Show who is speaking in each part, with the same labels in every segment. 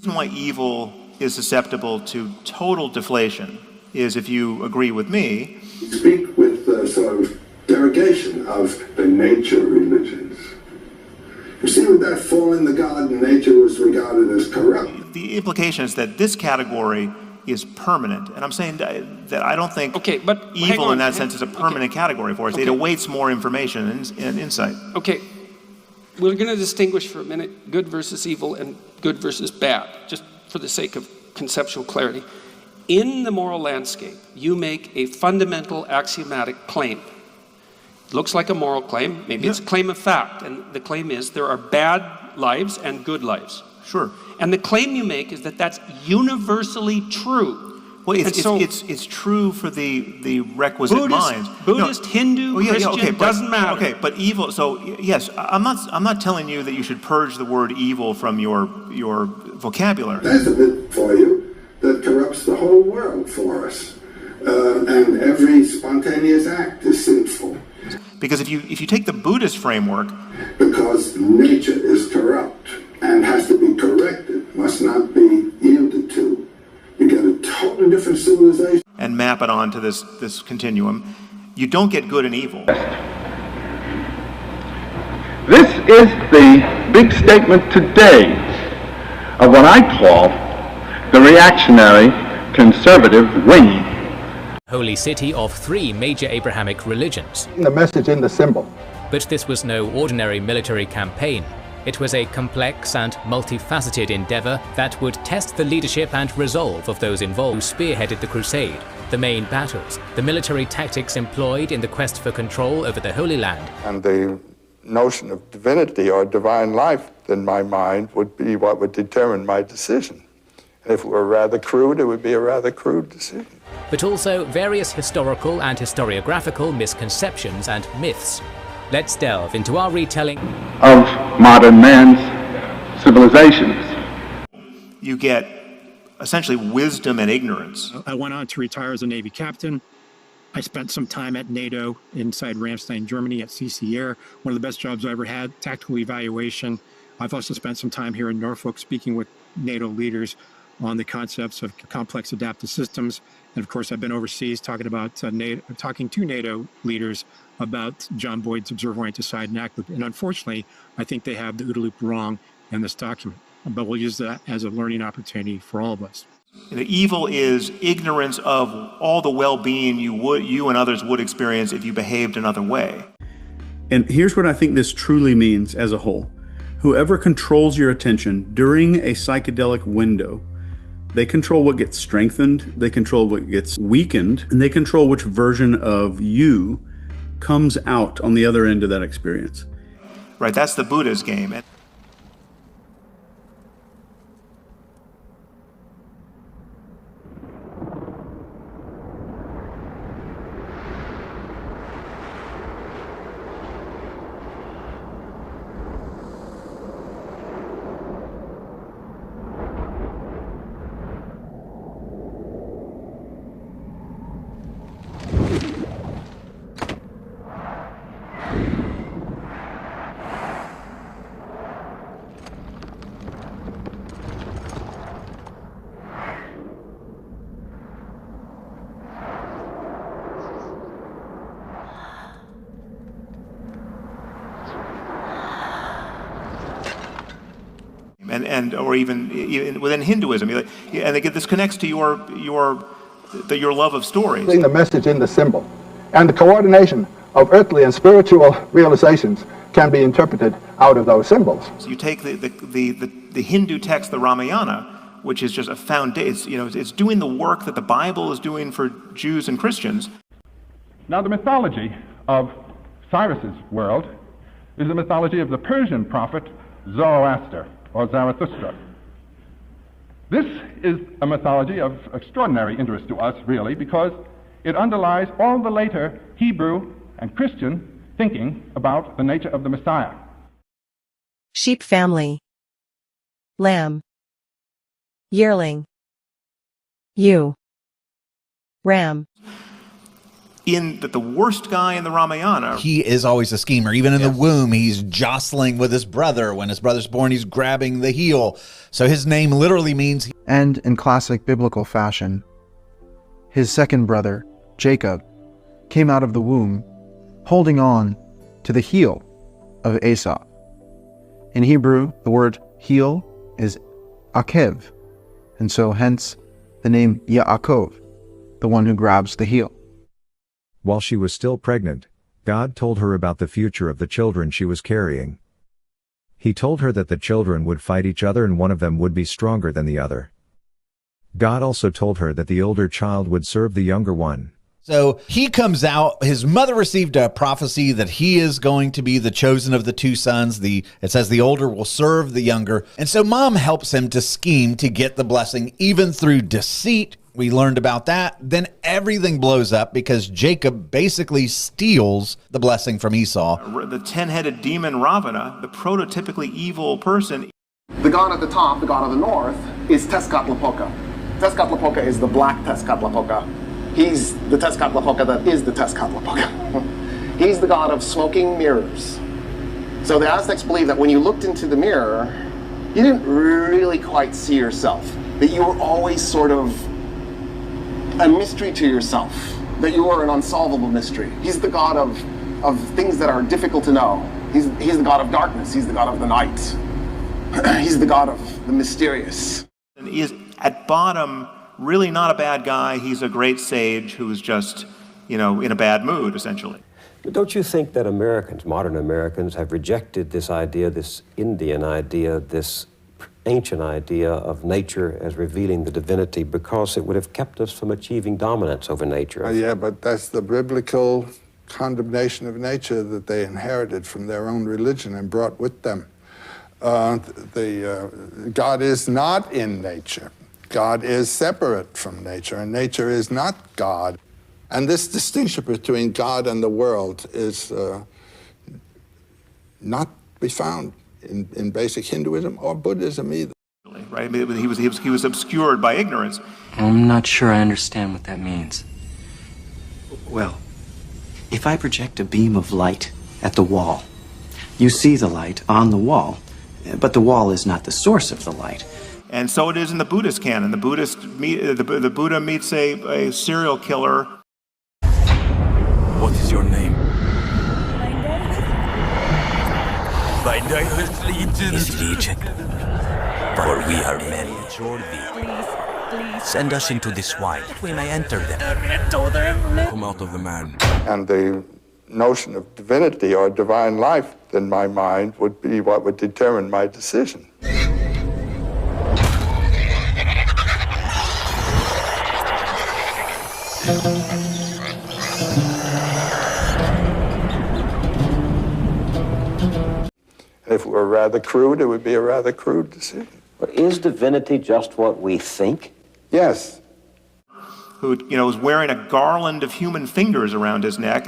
Speaker 1: The reason why evil is susceptible to total deflation is, if you agree with me,
Speaker 2: speak with sort of derogation of the nature religions. You see, would that fall in the garden? Nature was regarded as corrupt.
Speaker 1: The implication is that this category is permanent, and I'm saying that I don't think
Speaker 3: but
Speaker 1: evil in that sense is a permanent category for us. It awaits more information and insight.
Speaker 3: Okay, we're going to distinguish for a minute good versus evil and good versus bad, just for the sake of conceptual clarity. In the moral landscape, you make a fundamental axiomatic claim. It looks like a moral claim, maybe it's a claim of fact, and the claim is there are bad lives and good lives.
Speaker 1: Sure.
Speaker 3: And the claim you make is that that's universally true.
Speaker 1: Well, it's true for the requisite minds.
Speaker 3: Buddhist, Hindu, Christian, doesn't matter.
Speaker 1: Okay, but evil. So yes, I'm not telling you that you should purge the word evil from your vocabulary.
Speaker 2: There's a bit for you that corrupts the whole world for us, and every spontaneous act is sinful.
Speaker 1: Because if you take the Buddhist framework,
Speaker 2: because nature is corrupt and has to be corrected, must not be yielded to. You get a totally different civilization.
Speaker 1: And map it onto this continuum, you don't get good and evil.
Speaker 4: This is the big statement today of what I call the reactionary conservative wing.
Speaker 5: Holy city of three major Abrahamic religions.
Speaker 6: The message in the symbol.
Speaker 5: But this was no ordinary military campaign. It was a complex and multifaceted endeavor that would test the leadership and resolve of those involved who spearheaded the crusade, the main battles, the military tactics employed in the quest for control over the Holy Land.
Speaker 7: And the notion of divinity or divine life, in my mind, would be what would determine my decision. And if it were rather crude, it would be a rather crude decision.
Speaker 5: But also various historical and historiographical misconceptions and myths. Let's delve into our retelling
Speaker 4: of modern man's civilizations.
Speaker 1: You get essentially wisdom and ignorance.
Speaker 8: I went on to retire as a Navy captain. I spent some time at NATO inside Ramstein, Germany at CC Air, one of the best jobs I ever had, tactical evaluation. I've also spent some time here in Norfolk speaking with NATO leaders on the concepts of complex adaptive systems. And of course, I've been overseas talking to NATO leaders about John Boyd's observer-oriented side and act loop. And unfortunately, I think they have the OODA loop wrong in this document. But we'll use that as a learning opportunity for all of us.
Speaker 1: The evil is ignorance of all the well-being you and others would experience if you behaved another way.
Speaker 9: And here's what I think this truly means as a whole. Whoever controls your attention during a psychedelic window, they control what gets strengthened, they control what gets weakened, and they control which version of you comes out on the other end of that experience.
Speaker 1: Right, that's the Buddha's game. Or even within Hinduism, and this connects to your love of stories.
Speaker 6: The message in the symbol, and the coordination of earthly and spiritual realizations can be interpreted out of those symbols.
Speaker 1: So you take the Hindu text, the Ramayana, which is just a foundation. It's doing the work that the Bible is doing for Jews and Christians.
Speaker 4: Now, the mythology of Cyrus's world is the mythology of the Persian prophet Zoroaster, or Zarathustra. This is a mythology of extraordinary interest to us, really, because it underlies all the later Hebrew and Christian thinking about the nature of the Messiah.
Speaker 10: Sheep family. Lamb. Yearling. Ewe. Ram.
Speaker 1: that the worst guy in the Ramayana.
Speaker 11: He is always a schemer. Even in the womb, he's jostling with his brother. When his brother's born, he's grabbing the heel. So his name literally means...
Speaker 12: And in classic biblical fashion, his second brother, Jacob, came out of the womb holding on to the heel of Esau. In Hebrew, the word heel is akev, and so hence the name Yaakov, the one who grabs the heel.
Speaker 13: While she was still pregnant, God told her about the future of the children she was carrying. He told her that the children would fight each other and one of them would be stronger than the other. God also told her that the older child would serve the younger one.
Speaker 11: So he comes out, his mother received a prophecy that he is going to be the chosen of the two sons. It says the older will serve the younger. And so mom helps him to scheme to get the blessing, even through deceit. We learned about that. Then everything blows up because Jacob basically steals the blessing from Esau.
Speaker 1: The 10-headed demon Ravana, the prototypically evil person.
Speaker 14: The god at the top, the god of the north, is Tezcatlipoca. Tezcatlipoca is the black Tezcatlipoca. He's the Tezcatlipoca that is the Tezcatlipoca. He's the god of smoking mirrors. So the Aztecs believed that when you looked into the mirror, you didn't really quite see yourself. That you were always sort of a mystery to yourself. That you were an unsolvable mystery. He's the god of things that are difficult to know. He's the god of darkness. He's the god of the night. He's the god of the mysterious.
Speaker 1: And he is, at bottom, really not a bad guy. He's a great sage who's just, in a bad mood, essentially.
Speaker 15: But don't you think that Americans, modern Americans, have rejected this idea, this Indian idea, this ancient idea of nature as revealing the divinity because it would have kept us from achieving dominance over nature?
Speaker 7: Yeah, but that's the biblical condemnation of nature that they inherited from their own religion and brought with them. God is not in nature. God is separate from nature, and nature is not God. And this distinction between God and the world is not to be found in basic Hinduism or Buddhism either.
Speaker 1: Right? He was obscured by ignorance.
Speaker 16: I'm not sure I understand what that means. Well, if I project a beam of light at the wall, you see the light on the wall, but the wall is not the source of the light.
Speaker 1: And so it is in the Buddhist canon. The Buddha meets a serial killer.
Speaker 17: What is your name? Is Legion, for we are many. Send us into this wide, that we may enter them. Come out of the man.
Speaker 7: And the notion of divinity or divine life in my mind would be what would determine my decision. If it were rather crude, it would be a rather crude decision.
Speaker 15: But is divinity just what we think?
Speaker 7: Yes.
Speaker 1: Who, was wearing a garland of human fingers around his neck.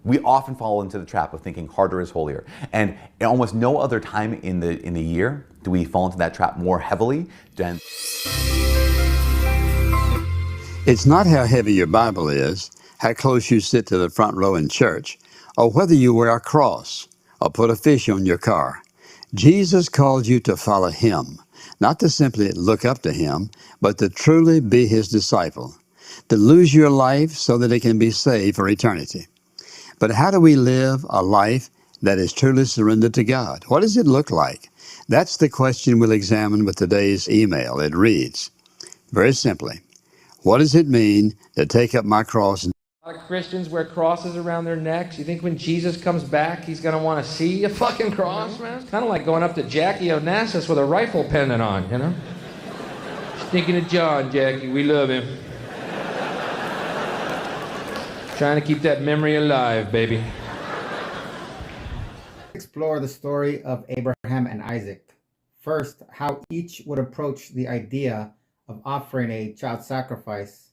Speaker 18: We often fall into the trap of thinking harder is holier. And at almost no other time in the year do we fall into that trap more heavily than...
Speaker 19: It's not how heavy your Bible is, how close you sit to the front row in church, or whether you wear a cross or put a fish on your car. Jesus called you to follow him, not to simply look up to him, but to truly be his disciple, to lose your life so that it can be saved for eternity. But how do we live a life that is truly surrendered to God? What does it look like? That's the question we'll examine with today's email. It reads, very simply, what does it mean to take up my cross?
Speaker 20: A lot of Christians wear crosses around their necks. You think when Jesus comes back, he's going to want to see a fucking cross, man? It's kind of like going up to Jackie Onassis with a rifle pendant on, Just thinking of John, Jackie. We love him. Trying to keep that memory alive, baby.
Speaker 21: Explore the story of Abraham and Isaac. First, how each would approach the idea of offering a child sacrifice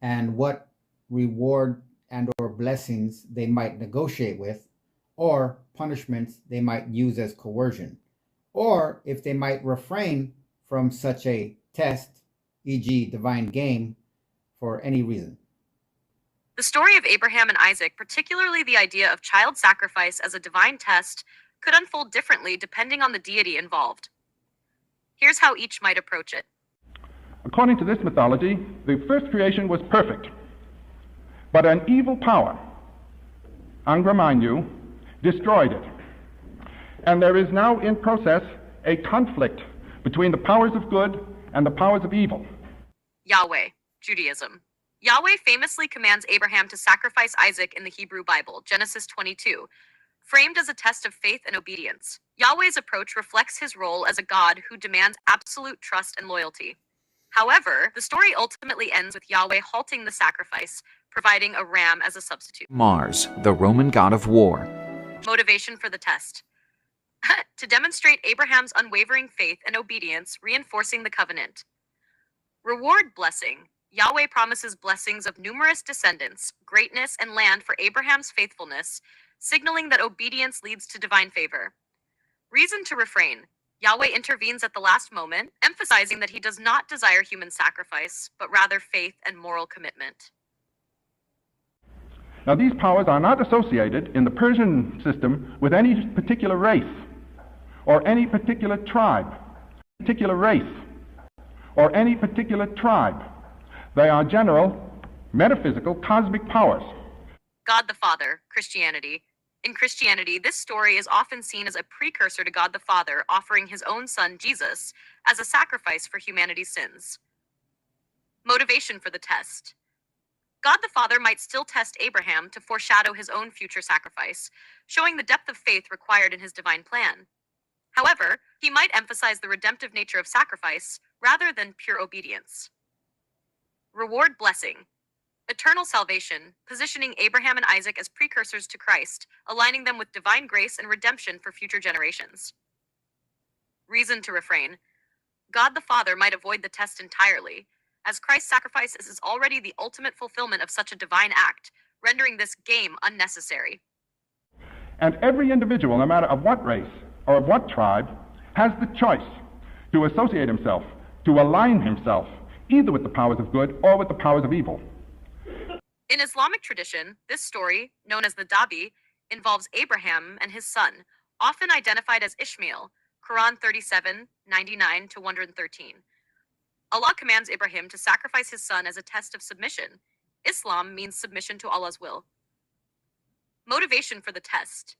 Speaker 21: and what reward and or blessings they might negotiate with, or punishments they might use as coercion, or if they might refrain from such a test, e.g., divine game, for any reason.
Speaker 3: The story of Abraham and Isaac, particularly the idea of child sacrifice as a divine test, could unfold differently depending on the deity involved. Here's how each might approach it.
Speaker 4: According to this mythology, the first creation was perfect, but an evil power, Angra Mainyu, destroyed it. And there is now in process a conflict between the powers of good and the powers of evil.
Speaker 3: Yahweh, Judaism. Yahweh famously commands Abraham to sacrifice Isaac in the Hebrew Bible, Genesis 22, framed as a test of faith and obedience. Yahweh's approach reflects his role as a God who demands absolute trust and loyalty. However, the story ultimately ends with Yahweh halting the sacrifice, providing a ram as a substitute.
Speaker 22: Mars, the Roman god of war.
Speaker 3: Motivation for the test. To demonstrate Abraham's unwavering faith and obedience, reinforcing the covenant. Reward blessing. Yahweh promises blessings of numerous descendants, greatness, and land for Abraham's faithfulness, signaling that obedience leads to divine favor. Reason to refrain. Yahweh intervenes at the last moment, emphasizing that he does not desire human sacrifice, but rather faith and moral commitment.
Speaker 4: Now, these powers are not associated in the Persian system with any particular race, or any particular tribe, particular race, or any particular tribe. They are general, metaphysical, cosmic powers.
Speaker 3: God the Father, Christianity. In Christianity, this story is often seen as a precursor to God the Father offering his own son, Jesus, as a sacrifice for humanity's sins. Motivation for the test. God the Father might still test Abraham to foreshadow his own future sacrifice, showing the depth of faith required in his divine plan. However, he might emphasize the redemptive nature of sacrifice rather than pure obedience. Reward blessing. Eternal salvation, positioning Abraham and Isaac as precursors to Christ, aligning them with divine grace and redemption for future generations. Reason to refrain. God the Father might avoid the test entirely, as Christ's sacrifice is already the ultimate fulfillment of such a divine act, rendering this game unnecessary.
Speaker 4: And every individual, no matter of what race or of what tribe, has the choice to associate himself, to align himself, either with the powers of good or with the powers of evil.
Speaker 3: In Islamic tradition, this story, known as the Dabi, involves Abraham and his son, often identified as Ishmael, Quran 37:99-113. Allah commands Abraham to sacrifice his son as a test of submission. Islam means submission to Allah's will. Motivation for the test.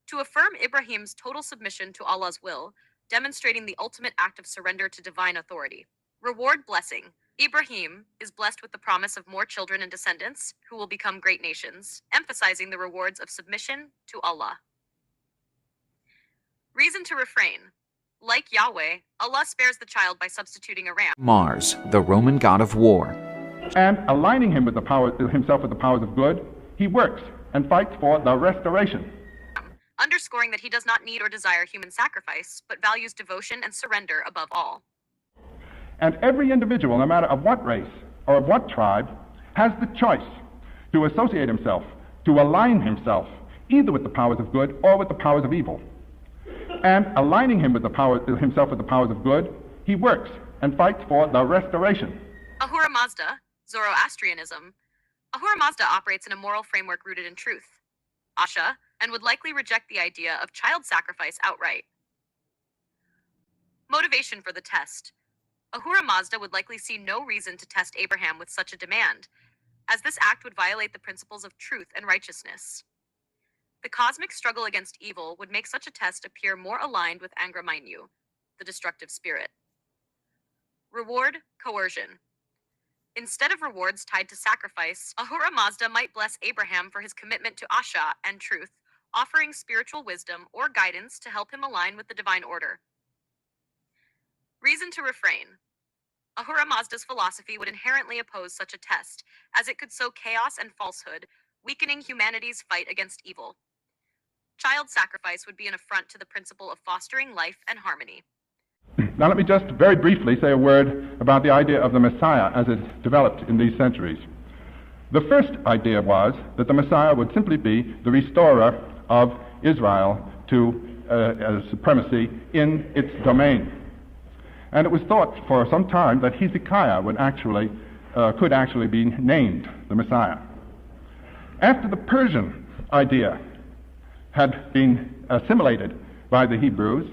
Speaker 3: To affirm Ibrahim's total submission to Allah's will, demonstrating the ultimate act of surrender to divine authority. Reward blessing. Ibrahim is blessed with the promise of more children and descendants who will become great nations, emphasizing the rewards of submission to Allah. Reason to refrain. Like Yahweh, Allah spares the child by substituting a ram.
Speaker 22: Mars, the Roman god of war.
Speaker 4: And aligning him with himself with the powers of good, he works and fights for the restoration.
Speaker 3: Underscoring that he does not need or desire human sacrifice, but values devotion and surrender above all.
Speaker 4: And every individual, no matter of what race or of what tribe, has the choice to associate himself, to align himself, either with the powers of good or with the powers of evil. And aligning him with himself with the powers of good, he works and fights for the restoration.
Speaker 3: Ahura Mazda, Zoroastrianism. Ahura Mazda operates in a moral framework rooted in truth, Asha, and would likely reject the idea of child sacrifice outright. Motivation for the test. Ahura Mazda would likely see no reason to test Abraham with such a demand, as this act would violate the principles of truth and righteousness. The cosmic struggle against evil would make such a test appear more aligned with Angra Mainyu, the destructive spirit. Reward, coercion. Instead of rewards tied to sacrifice, Ahura Mazda might bless Abraham for his commitment to Asha and truth, offering spiritual wisdom or guidance to help him align with the divine order. Reason to refrain. Ahura Mazda's philosophy would inherently oppose such a test, as it could sow chaos and falsehood, weakening humanity's fight against evil. Child sacrifice would be an affront to the principle of fostering life and harmony.
Speaker 4: Now let me just very briefly say a word about the idea of the Messiah as it developed in these centuries. The first idea was that the Messiah would simply be the restorer of Israel to supremacy in its domain. And it was thought for some time that Hezekiah could actually be named the Messiah. After the Persian idea had been assimilated by the Hebrews,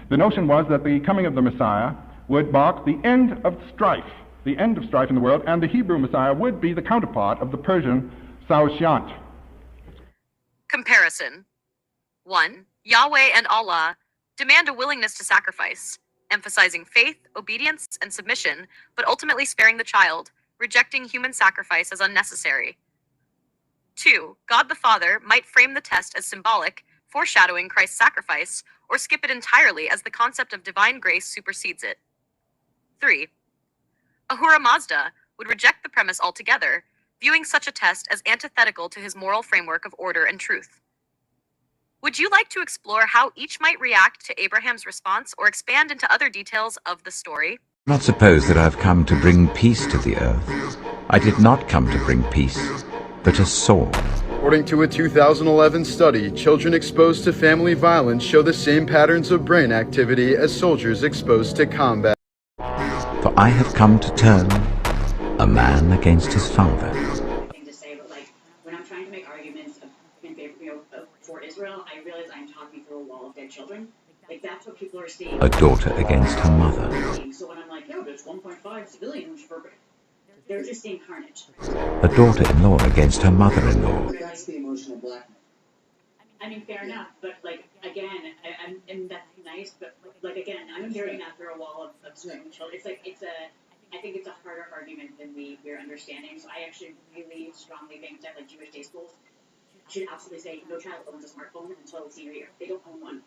Speaker 4: the notion was that the coming of the Messiah would mark the end of strife in the world, and the Hebrew Messiah would be the counterpart of the Persian Saoshyant.
Speaker 3: Comparison. 1. Yahweh and Allah demand a willingness to sacrifice, emphasizing faith, obedience, and submission, but ultimately sparing the child, rejecting human sacrifice as unnecessary. 2. God the Father might frame the test as symbolic, foreshadowing Christ's sacrifice, or skip it entirely as the concept of divine grace supersedes it. 3. Ahura Mazda would reject the premise altogether, viewing such a test as antithetical to his moral framework of order and truth. Would you like to explore how each might react to Abraham's response or expand into other details of the story?
Speaker 22: Do not suppose that I have come to bring peace to the earth. I did not come to bring peace, but a sword.
Speaker 2: According to a 2011 study, children exposed to family violence show the same patterns of brain activity as soldiers exposed to combat.
Speaker 22: For I have come to turn a man against his father.
Speaker 5: To say, but like when I'm trying to make arguments in favor, for Israel, I realize I'm talking through a wall of dead children. Like that's what people are seeing.
Speaker 22: A daughter against her mother.
Speaker 5: So when I'm like, yeah, there's 1.5 civilians for, they're just seeing carnage.
Speaker 22: A daughter-in-law against her mother-in-law.
Speaker 5: That's the emotional blackmail. I mean, fair enough, but like again, and that's nice, but like again, I'm hearing that through a wall of children. It's like I think it's a harder argument than we're understanding. So I actually really strongly think that like Jewish day schools should absolutely say no child owns a smartphone until it's senior year. They don't own one.